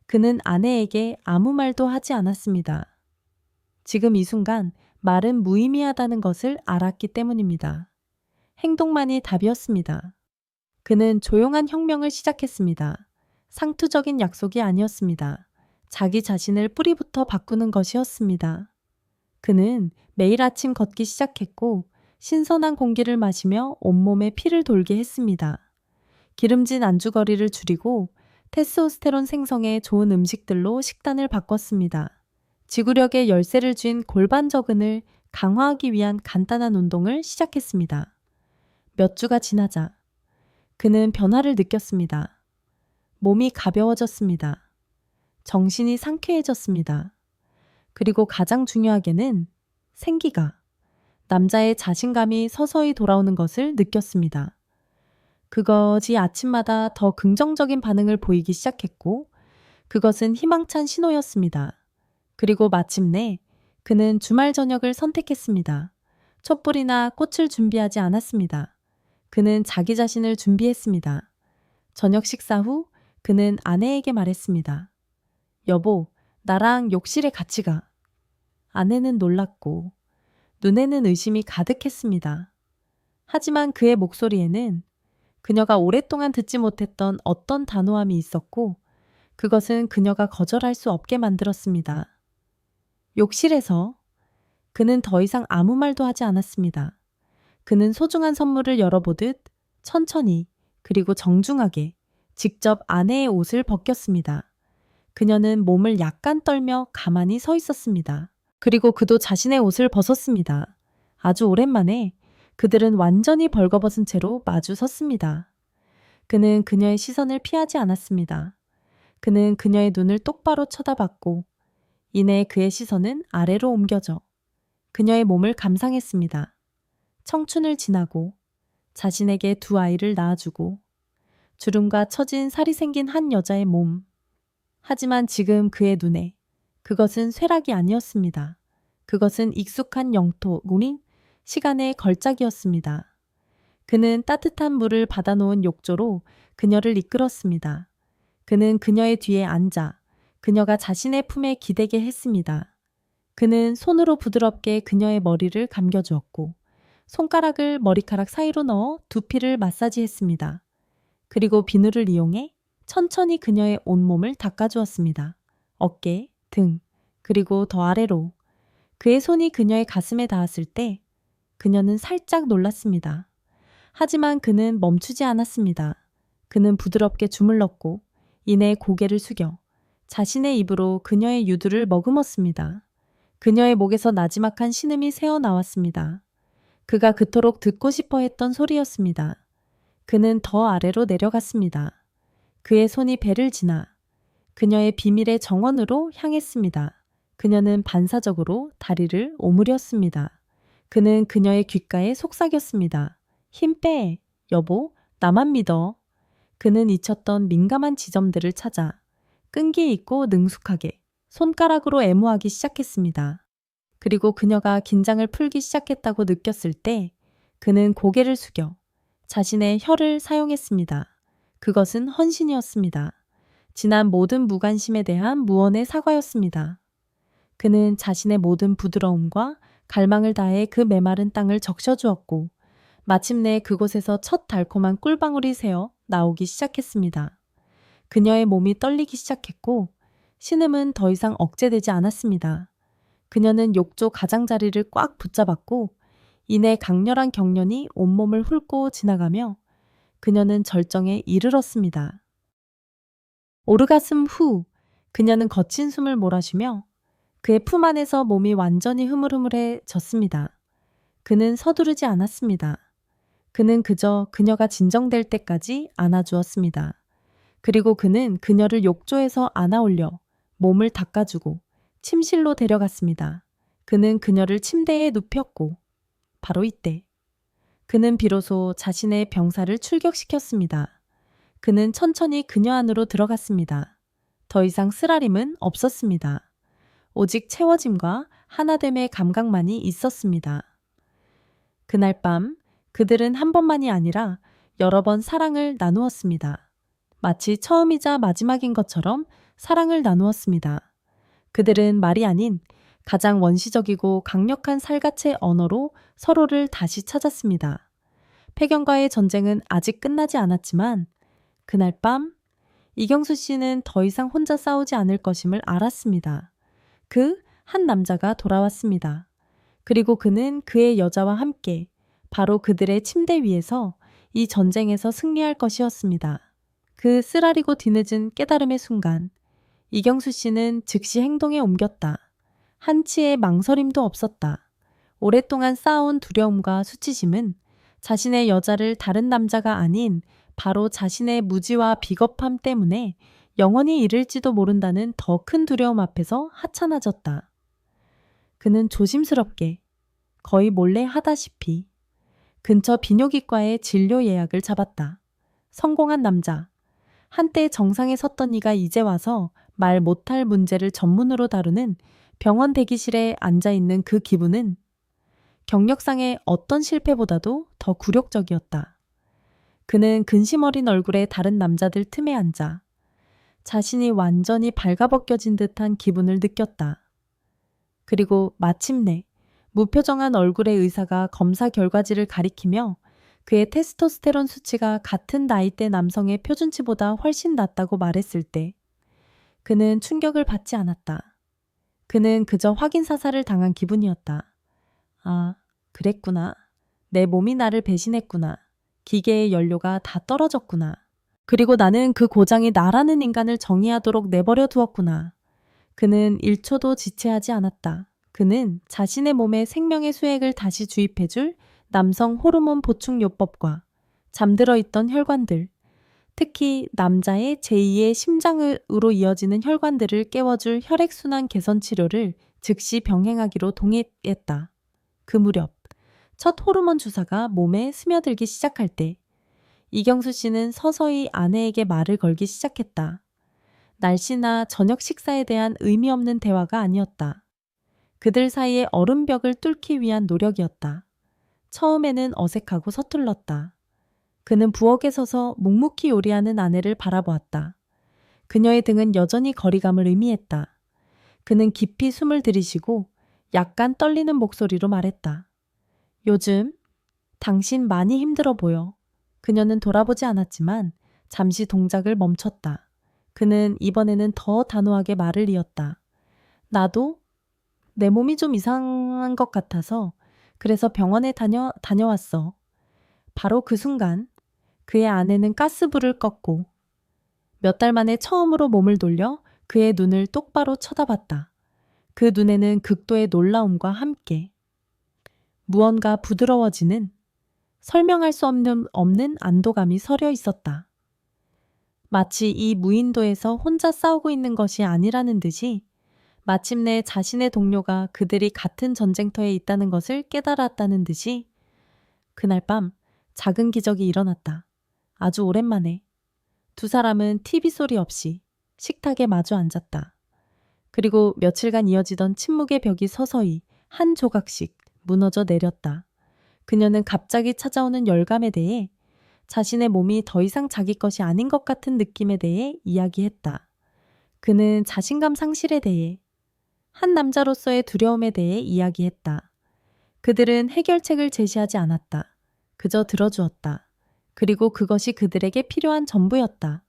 [SPEAKER 1] 그는 아내에게 아무 말도 하지 않았습니다. 지금 이 순간 말은 무의미하다는 것을 알았기 때문입니다. 행동만이 답이었습니다. 그는 조용한 혁명을 시작했습니다. 상투적인 약속이 아니었습니다. 자기 자신을 뿌리부터 바꾸는 것이었습니다. 그는 매일 아침 걷기 시작했고 신선한 공기를 마시며 온몸에 피를 돌게 했습니다. 기름진 안주거리를 줄이고 테스토스테론 생성에 좋은 음식들로 식단을 바꿨습니다. 지구력의 열쇠를 쥔 골반저근을 강화하기 위한 간단한 운동을 시작했습니다. 몇 주가 지나자 그는 변화를 느꼈습니다. 몸이 가벼워졌습니다. 정신이 상쾌해졌습니다. 그리고 가장 중요하게는 생기가, 남자의 자신감이 서서히 돌아오는 것을 느꼈습니다. 그것이 아침마다 더 긍정적인 반응을 보이기 시작했고 그것은 희망찬 신호였습니다. 그리고 마침내 그는 주말 저녁을 선택했습니다. 촛불이나 꽃을 준비하지 않았습니다. 그는 자기 자신을 준비했습니다. 저녁 식사 후 그는 아내에게 말했습니다. 여보, 나랑 욕실에 같이 가. 아내는 놀랐고 눈에는 의심이 가득했습니다. 하지만 그의 목소리에는 그녀가 오랫동안 듣지 못했던 어떤 단호함이 있었고 그것은 그녀가 거절할 수 없게 만들었습니다. 욕실에서 그는 더 이상 아무 말도 하지 않았습니다. 그는 소중한 선물을 열어보듯 천천히 그리고 정중하게 직접 아내의 옷을 벗겼습니다. 그녀는 몸을 약간 떨며 가만히 서 있었습니다. 그리고 그도 자신의 옷을 벗었습니다. 아주 오랜만에 그들은 완전히 벌거벗은 채로 마주 섰습니다. 그는 그녀의 시선을 피하지 않았습니다. 그는 그녀의 눈을 똑바로 쳐다봤고 이내 그의 시선은 아래로 옮겨져 그녀의 몸을 감상했습니다. 청춘을 지나고 자신에게 두 아이를 낳아주고 주름과 처진 살이 생긴 한 여자의 몸. 하지만 지금 그의 눈에 그것은 쇠락이 아니었습니다. 그것은 익숙한 영토, 우린 시간의 걸작이었습니다. 그는 따뜻한 물을 받아놓은 욕조로 그녀를 이끌었습니다. 그는 그녀의 뒤에 앉아 그녀가 자신의 품에 기대게 했습니다. 그는 손으로 부드럽게 그녀의 머리를 감겨주었고 손가락을 머리카락 사이로 넣어 두피를 마사지했습니다. 그리고 비누를 이용해 천천히 그녀의 온몸을 닦아주었습니다. 어깨, 등, 그리고 더 아래로. 그의 손이 그녀의 가슴에 닿았을 때 그녀는 살짝 놀랐습니다. 하지만 그는 멈추지 않았습니다. 그는 부드럽게 주물렀고 이내 고개를 숙여 자신의 입으로 그녀의 유두를 머금었습니다. 그녀의 목에서 나지막한 신음이 새어나왔습니다. 그가 그토록 듣고 싶어 했던 소리였습니다. 그는 더 아래로 내려갔습니다. 그의 손이 배를 지나 그녀의 비밀의 정원으로 향했습니다. 그녀는 반사적으로 다리를 오므렸습니다. 그는 그녀의 귓가에 속삭였습니다. 힘 빼, 여보, 나만 믿어. 그는 잊혔던 민감한 지점들을 찾아 끈기 있고 능숙하게 손가락으로 애무하기 시작했습니다. 그리고 그녀가 긴장을 풀기 시작했다고 느꼈을 때 그는 고개를 숙여 자신의 혀를 사용했습니다. 그것은 헌신이었습니다. 지난 모든 무관심에 대한 무언의 사과였습니다. 그는 자신의 모든 부드러움과 갈망을 다해 그 메마른 땅을 적셔주었고 마침내 그곳에서 첫 달콤한 꿀방울이 새어 나오기 시작했습니다. 그녀의 몸이 떨리기 시작했고 신음은 더 이상 억제되지 않았습니다. 그녀는 욕조 가장자리를 꽉 붙잡았고 이내 강렬한 경련이 온몸을 훑고 지나가며 그녀는 절정에 이르렀습니다. 오르가슴 후 그녀는 거친 숨을 몰아쉬며 그의 품 안에서 몸이 완전히 흐물흐물해졌습니다. 그는 서두르지 않았습니다. 그는 그저 그녀가 진정될 때까지 안아주었습니다. 그리고 그는 그녀를 욕조에서 안아올려 몸을 닦아주고 침실로 데려갔습니다. 그는 그녀를 침대에 눕혔고 바로 이때 그는 비로소 자신의 병사를 출격시켰습니다. 그는 천천히 그녀 안으로 들어갔습니다. 더 이상 쓰라림은 없었습니다. 오직 채워짐과 하나됨의 감각만이 있었습니다. 그날 밤 그들은 한 번만이 아니라 여러 번 사랑을 나누었습니다. 마치 처음이자 마지막인 것처럼 사랑을 나누었습니다. 그들은 말이 아닌 가장 원시적이고 강력한 살갗의 언어로 서로를 다시 찾았습니다. 폐경과의 전쟁은 아직 끝나지 않았지만 그날 밤 이경수 씨는 더 이상 혼자 싸우지 않을 것임을 알았습니다. 그 한 남자가 돌아왔습니다. 그리고 그는 그의 여자와 함께 바로 그들의 침대 위에서 이 전쟁에서 승리할 것이었습니다. 그 쓰라리고 뒤늦은 깨달음의 순간 이경수 씨는 즉시 행동에 옮겼다. 한치의 망설임도 없었다. 오랫동안 쌓아온 두려움과 수치심은 자신의 여자를 다른 남자가 아닌 바로 자신의 무지와 비겁함 때문에 영원히 잃을지도 모른다는 더 큰 두려움 앞에서 하찮아졌다. 그는 조심스럽게 거의 몰래 하다시피 근처 비뇨기과에 진료 예약을 잡았다. 성공한 남자. 한때 정상에 섰던 이가 이제 와서 말 못할 문제를 전문으로 다루는 병원 대기실에 앉아있는 그 기분은 경력상의 어떤 실패보다도 더 굴욕적이었다. 그는 근심 어린 얼굴의 다른 남자들 틈에 앉아 자신이 완전히 발가벗겨진 듯한 기분을 느꼈다. 그리고 마침내 무표정한 얼굴의 의사가 검사 결과지를 가리키며 그의 테스토스테론 수치가 같은 나이대 남성의 표준치보다 훨씬 낮다고 말했을 때 그는 충격을 받지 않았다. 그는 그저 확인 사살을 당한 기분이었다. 아, 그랬구나. 내 몸이 나를 배신했구나. 기계의 연료가 다 떨어졌구나. 그리고 나는 그 고장이 나라는 인간을 정의하도록 내버려 두었구나. 그는 1초도 지체하지 않았다. 그는 자신의 몸에 생명의 수액을 다시 주입해줄 남성 호르몬 보충 요법과 잠들어 있던 혈관들, 특히 남자의 제2의 심장으로 이어지는 혈관들을 깨워줄 혈액순환 개선 치료를 즉시 병행하기로 동의했다. 그 무렵 첫 호르몬 주사가 몸에 스며들기 시작할 때 이경수 씨는 서서히 아내에게 말을 걸기 시작했다. 날씨나 저녁 식사에 대한 의미 없는 대화가 아니었다. 그들 사이의 얼음벽을 뚫기 위한 노력이었다. 처음에는 어색하고 서툴렀다. 그는 부엌에 서서 묵묵히 요리하는 아내를 바라보았다. 그녀의 등은 여전히 거리감을 의미했다. 그는 깊이 숨을 들이쉬고 약간 떨리는 목소리로 말했다. 요즘 당신 많이 힘들어 보여. 그녀는 돌아보지 않았지만 잠시 동작을 멈췄다. 그는 이번에는 더 단호하게 말을 이었다. 나도 내 몸이 좀 이상한 것 같아서 그래서 병원에 다녀왔어. 바로 그 순간 그의 아내는 가스불을 껐고 몇 달 만에 처음으로 몸을 돌려 그의 눈을 똑바로 쳐다봤다. 그 눈에는 극도의 놀라움과 함께 무언가 부드러워지는 설명할 수 없는 안도감이 서려 있었다. 마치 이 무인도에서 혼자 싸우고 있는 것이 아니라는 듯이 마침내 자신의 동료가 그들이 같은 전쟁터에 있다는 것을 깨달았다는 듯이 그날 밤 작은 기적이 일어났다. 아주 오랜만에 두 사람은 TV 소리 없이 식탁에 마주 앉았다. 그리고 며칠간 이어지던 침묵의 벽이 서서히 한 조각씩 무너져 내렸다. 그녀는 갑자기 찾아오는 열감에 대해 자신의 몸이 더 이상 자기 것이 아닌 것 같은 느낌에 대해 이야기했다. 그는 자신감 상실에 대해 한 남자로서의 두려움에 대해 이야기했다. 그들은 해결책을 제시하지 않았다. 그저 들어주었다. 그리고 그것이 그들에게 필요한 전부였다.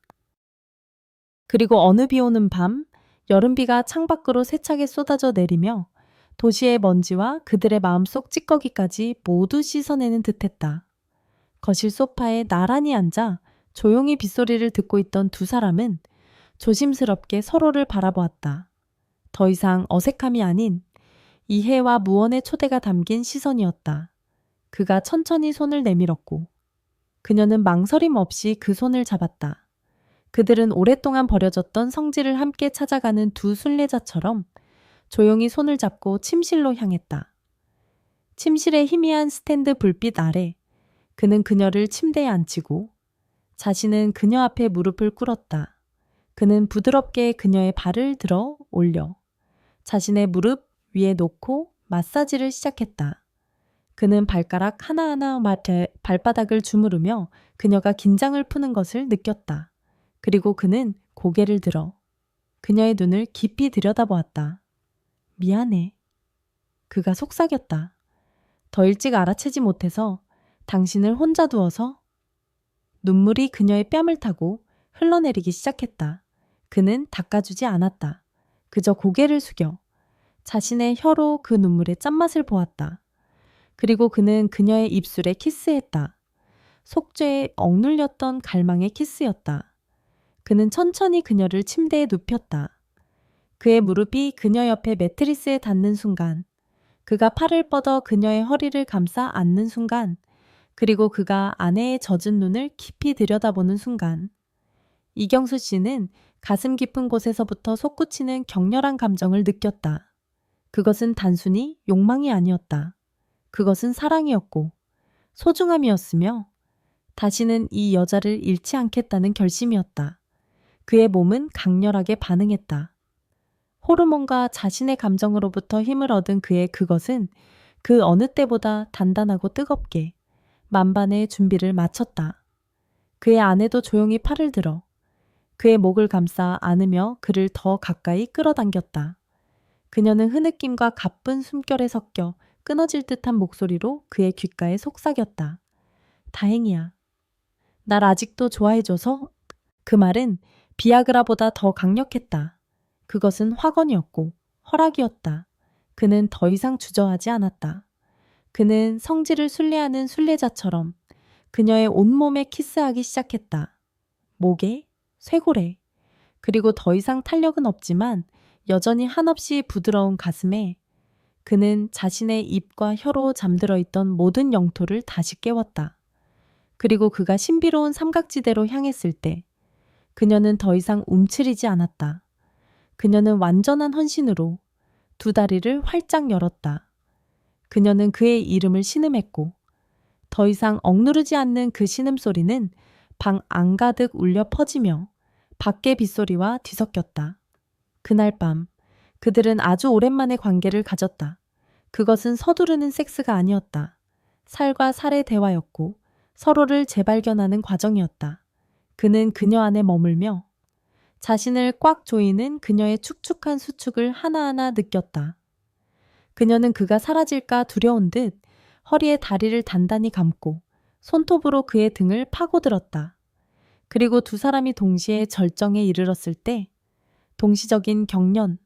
[SPEAKER 1] 그리고 어느 비 오는 밤, 여름비가 창밖으로 세차게 쏟아져 내리며 도시의 먼지와 그들의 마음속 찌꺼기까지 모두 씻어내는 듯했다. 거실 소파에 나란히 앉아 조용히 빗소리를 듣고 있던 두 사람은 조심스럽게 서로를 바라보았다. 더 이상 어색함이 아닌 이해와 무언의 초대가 담긴 시선이었다. 그가 천천히 손을 내밀었고 그녀는 망설임 없이 그 손을 잡았다. 그들은 오랫동안 버려졌던 성지를 함께 찾아가는 두 순례자처럼 조용히 손을 잡고 침실로 향했다. 침실의 희미한 스탠드 불빛 아래 그는 그녀를 침대에 앉히고 자신은 그녀 앞에 무릎을 꿇었다. 그는 부드럽게 그녀의 발을 들어 올려 자신의 무릎 위에 놓고 마사지를 시작했다. 그는 발가락 하나하나 발바닥을 주무르며 그녀가 긴장을 푸는 것을 느꼈다. 그리고 그는 고개를 들어 그녀의 눈을 깊이 들여다보았다. 미안해. 그가 속삭였다. 더 일찍 알아채지 못해서 당신을 혼자 두어서. 눈물이 그녀의 뺨을 타고 흘러내리기 시작했다. 그는 닦아주지 않았다. 그저 고개를 숙여 자신의 혀로 그 눈물의 짠맛을 보았다. 그리고 그는 그녀의 입술에 키스했다. 속죄에 억눌렸던 갈망의 키스였다. 그는 천천히 그녀를 침대에 눕혔다. 그의 무릎이 그녀 옆에 매트리스에 닿는 순간, 그가 팔을 뻗어 그녀의 허리를 감싸 안는 순간, 그리고 그가 아내의 젖은 눈을 깊이 들여다보는 순간, 이경수 씨는 가슴 깊은 곳에서부터 솟구치는 격렬한 감정을 느꼈다. 그것은 단순히 욕망이 아니었다. 그것은 사랑이었고 소중함이었으며 다시는 이 여자를 잃지 않겠다는 결심이었다. 그의 몸은 강렬하게 반응했다. 호르몬과 자신의 감정으로부터 힘을 얻은 그의 그것은 그 어느 때보다 단단하고 뜨겁게 만반의 준비를 마쳤다. 그의 아내도 조용히 팔을 들어 그의 목을 감싸 안으며 그를 더 가까이 끌어당겼다. 그녀는 흐느낌과 가쁜 숨결에 섞여 끊어질 듯한 목소리로 그의 귓가에 속삭였다. 다행이야. 날 아직도 좋아해줘서. 그 말은 비아그라보다 더 강력했다. 그것은 확언이었고 허락이었다. 그는 더 이상 주저하지 않았다. 그는 성질을 순례하는 순례자처럼 그녀의 온몸에 키스하기 시작했다. 목에, 쇄골에, 그리고 더 이상 탄력은 없지만 여전히 한없이 부드러운 가슴에 그는 자신의 입과 혀로 잠들어 있던 모든 영토를 다시 깨웠다. 그리고 그가 신비로운 삼각지대로 향했을 때 그녀는 더 이상 움츠리지 않았다. 그녀는 완전한 헌신으로 두 다리를 활짝 열었다. 그녀는 그의 이름을 신음했고 더 이상 억누르지 않는 그 신음소리는 방 안가득 울려 퍼지며 밖의 빗소리와 뒤섞였다. 그날 밤 그들은 아주 오랜만에 관계를 가졌다. 그것은 서두르는 섹스가 아니었다. 살과 살의 대화였고 서로를 재발견하는 과정이었다. 그는 그녀 안에 머물며 자신을 꽉 조이는 그녀의 축축한 수축을 하나하나 느꼈다. 그녀는 그가 사라질까 두려운 듯 허리에 다리를 단단히 감고 손톱으로 그의 등을 파고들었다. 그리고 두 사람이 동시에 절정에 이르렀을 때 동시적인 경련,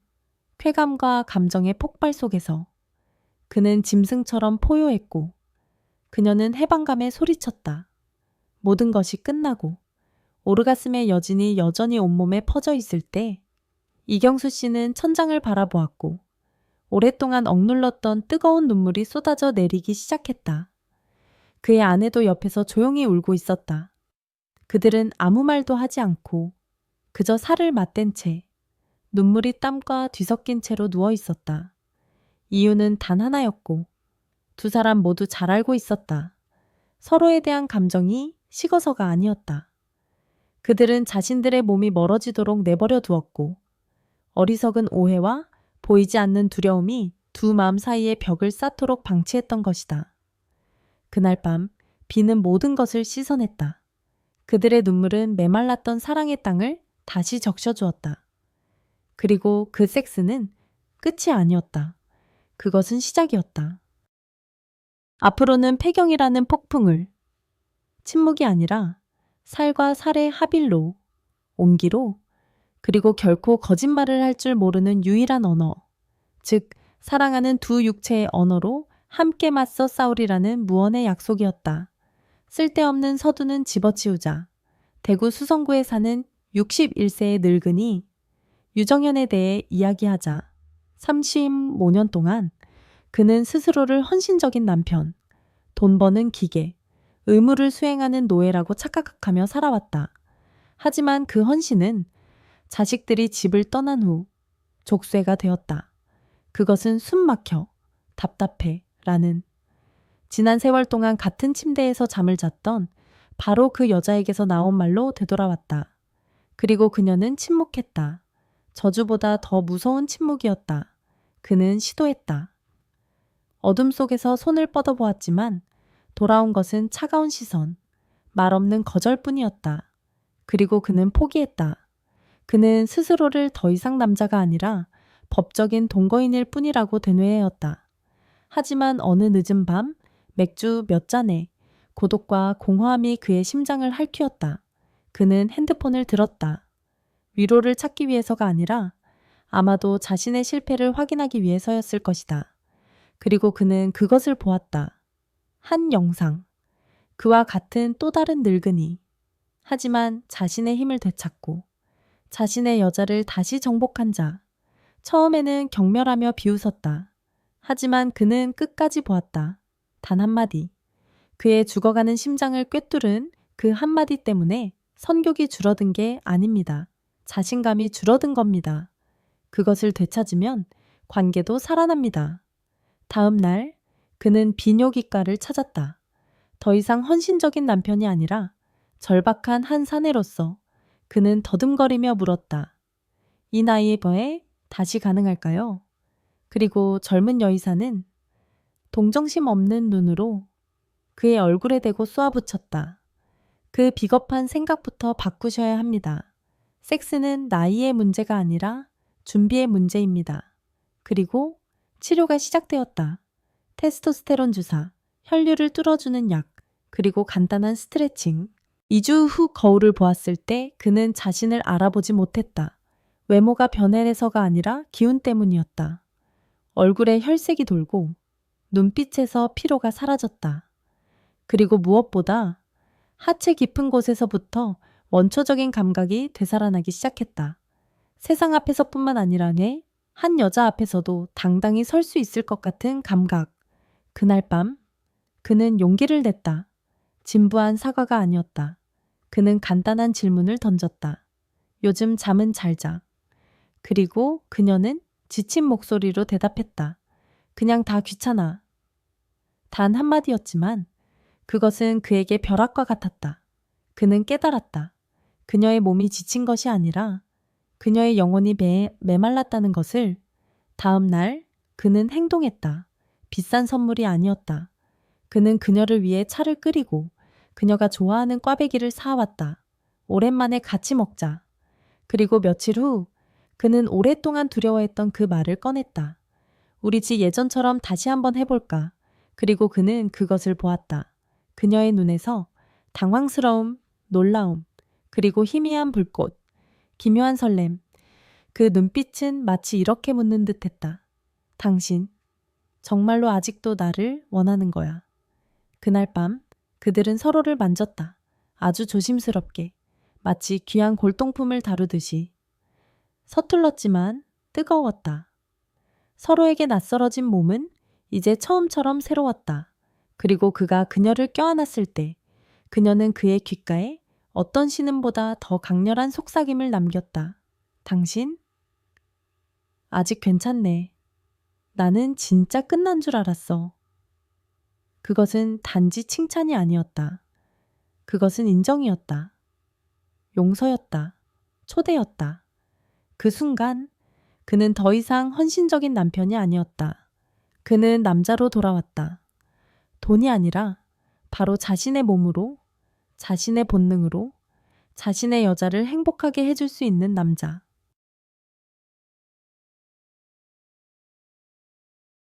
[SPEAKER 1] 쾌감과 감정의 폭발 속에서 그는 짐승처럼 포효했고 그녀는 해방감에 소리쳤다. 모든 것이 끝나고 오르가슴의 여진이 여전히 온몸에 퍼져 있을 때 이경수 씨는 천장을 바라보았고 오랫동안 억눌렀던 뜨거운 눈물이 쏟아져 내리기 시작했다. 그의 아내도 옆에서 조용히 울고 있었다. 그들은 아무 말도 하지 않고 그저 살을 맞댄 채 눈물이 땀과 뒤섞인 채로 누워 있었다. 이유는 단 하나였고 두 사람 모두 잘 알고 있었다. 서로에 대한 감정이 식어서가 아니었다. 그들은 자신들의 몸이 멀어지도록 내버려 두었고 어리석은 오해와 보이지 않는 두려움이 두 마음 사이의 벽을 쌓도록 방치했던 것이다. 그날 밤 비는 모든 것을 씻어냈다. 그들의 눈물은 메말랐던 사랑의 땅을 다시 적셔주었다. 그리고 그 섹스는 끝이 아니었다. 그것은 시작이었다. 앞으로는 폐경이라는 폭풍을 침묵이 아니라 살과 살의 합일로, 온기로, 그리고 결코 거짓말을 할 줄 모르는 유일한 언어, 즉 사랑하는 두 육체의 언어로 함께 맞서 싸우리라는 무언의 약속이었다. 쓸데없는 서두는 집어치우자. 대구 수성구에 사는 61세의 늙은이 유정현에 대해 이야기하자. 35년 동안 그는 스스로를 헌신적인 남편, 돈 버는 기계, 의무를 수행하는 노예라고 착각하며 살아왔다. 하지만 그 헌신은 자식들이 집을 떠난 후 족쇄가 되었다. 그것은 숨 막혀, 답답해 라는 지난 세월 동안 같은 침대에서 잠을 잤던 바로 그 여자에게서 나온 말로 되돌아왔다. 그리고 그녀는 침묵했다. 저주보다 더 무서운 침묵이었다. 그는 시도했다. 어둠 속에서 손을 뻗어보았지만 돌아온 것은 차가운 시선, 말없는 거절뿐이었다. 그리고 그는 포기했다. 그는 스스로를 더 이상 남자가 아니라 법적인 동거인일 뿐이라고 되뇌었다. 하지만 어느 늦은 밤 맥주 몇 잔에 고독과 공허함이 그의 심장을 핥히었다. 그는 핸드폰을 들었다. 위로를 찾기 위해서가 아니라 아마도 자신의 실패를 확인하기 위해서였을 것이다. 그리고 그는 그것을 보았다. 한 영상. 그와 같은 또 다른 늙은이. 하지만 자신의 힘을 되찾고 자신의 여자를 다시 정복한 자. 처음에는 경멸하며 비웃었다. 하지만 그는 끝까지 보았다. 단 한마디. 그의 죽어가는 심장을 꿰뚫은 그 한마디 때문에 선격이 줄어든 게 아닙니다. 자신감이 줄어든 겁니다. 그것을 되찾으면 관계도 살아납니다. 다음 날 그는 비뇨기과를 찾았다. 더 이상 헌신적인 남편이 아니라 절박한 한 사내로서 그는 더듬거리며 물었다. 이 나이에 다시 가능할까요? 그리고 젊은 여의사는 동정심 없는 눈으로 그의 얼굴에 대고 쏘아붙였다. 그 비겁한 생각부터 바꾸셔야 합니다. 섹스는 나이의 문제가 아니라 준비의 문제입니다. 그리고 치료가 시작되었다. 테스토스테론 주사, 혈류를 뚫어주는 약, 그리고 간단한 스트레칭. 2주 후 거울을 보았을 때 그는 자신을 알아보지 못했다. 외모가 변해서가 아니라 기운 때문이었다. 얼굴에 혈색이 돌고 눈빛에서 피로가 사라졌다. 그리고 무엇보다 하체 깊은 곳에서부터 원초적인 감각이 되살아나기 시작했다. 세상 앞에서뿐만 아니라 한 여자 앞에서도 당당히 설 수 있을 것 같은 감각. 그날 밤 그는 용기를 냈다. 진부한 사과가 아니었다. 그는 간단한 질문을 던졌다. 요즘 잠은 잘 자. 그리고 그녀는 지친 목소리로 대답했다. 그냥 다 귀찮아. 단 한마디였지만 그것은 그에게 벼락과 같았다. 그는 깨달았다. 그녀의 몸이 지친 것이 아니라 그녀의 영혼이 메말랐다는 것을. 다음 날 그는 행동했다. 비싼 선물이 아니었다. 그는 그녀를 위해 차를 끓이고 그녀가 좋아하는 꽈배기를 사왔다. 오랜만에 같이 먹자. 그리고 며칠 후 그는 오랫동안 두려워했던 그 말을 꺼냈다. 우리 집 예전처럼 다시 한번 해볼까. 그리고 그는 그것을 보았다. 그녀의 눈에서 당황스러움, 놀라움, 그리고 희미한 불꽃, 기묘한 설렘. 그 눈빛은 마치 이렇게 묻는 듯했다. 당신, 정말로 아직도 나를 원하는 거야. 그날 밤 그들은 서로를 만졌다. 아주 조심스럽게, 마치 귀한 골동품을 다루듯이. 서툴렀지만 뜨거웠다. 서로에게 낯설어진 몸은 이제 처음처럼 새로웠다. 그리고 그가 그녀를 껴안았을 때 그녀는 그의 귓가에 어떤 신음보다 더 강렬한 속삭임을 남겼다. 당신? 아직 괜찮네. 나는 진짜 끝난 줄 알았어. 그것은 단지 칭찬이 아니었다. 그것은 인정이었다. 용서였다. 초대였다. 그 순간 그는 더 이상 헌신적인 남편이 아니었다. 그는 남자로 돌아왔다. 돈이 아니라 바로 자신의 몸으로, 자신의 본능으로, 자신의 여자를 행복하게 해줄 수 있는 남자.